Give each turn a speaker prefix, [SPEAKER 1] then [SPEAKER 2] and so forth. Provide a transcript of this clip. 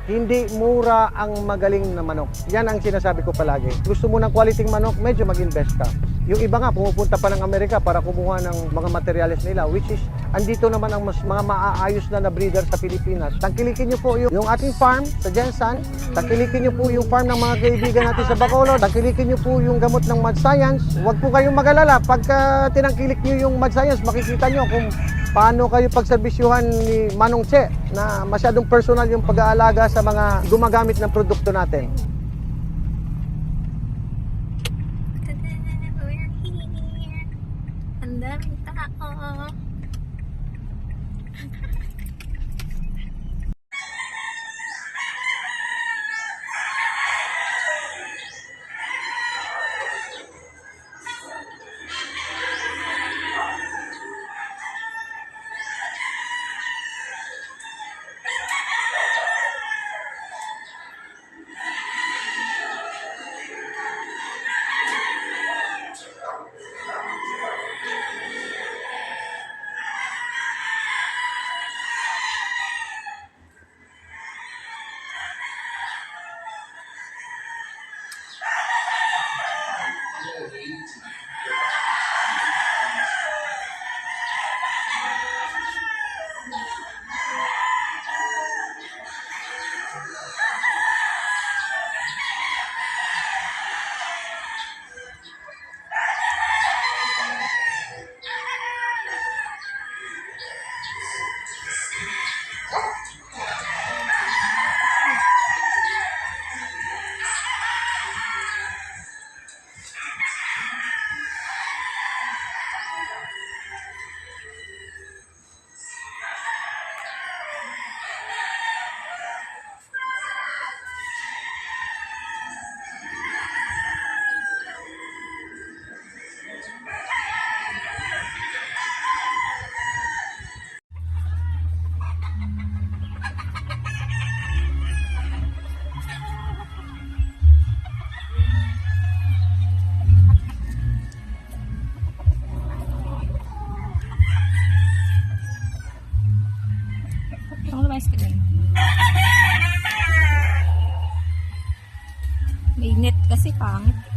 [SPEAKER 1] Hindi mura ang magaling na manok. Yan ang sinasabi ko palagi. Gusto mo ng quality manok, medyo mag-invest ka. Yung iba nga, pumupunta pa ng Amerika para kumuha ng mga materyales nila, which is, andito naman ang mga maaayos na breeder sa Pilipinas. Tangkilikin nyo po yung ating farm sa Jensan. Tangkilikin nyo po yung farm ng mga kaibigan natin sa Bacolod. Tangkilikin nyo po yung gamot ng Mad Science. Huwag po kayong mag-alala. Pagka tinangkilik nyo yung Mad Science, makikita nyo kung paano kayo pagserbisyuhan ni Manong Che na masyadong personal yung pag-aalaga sa mga gumagamit ng produkto natin.
[SPEAKER 2] We're here. Ang daming tao. Ang lumayas ka din. May net kasi pangit.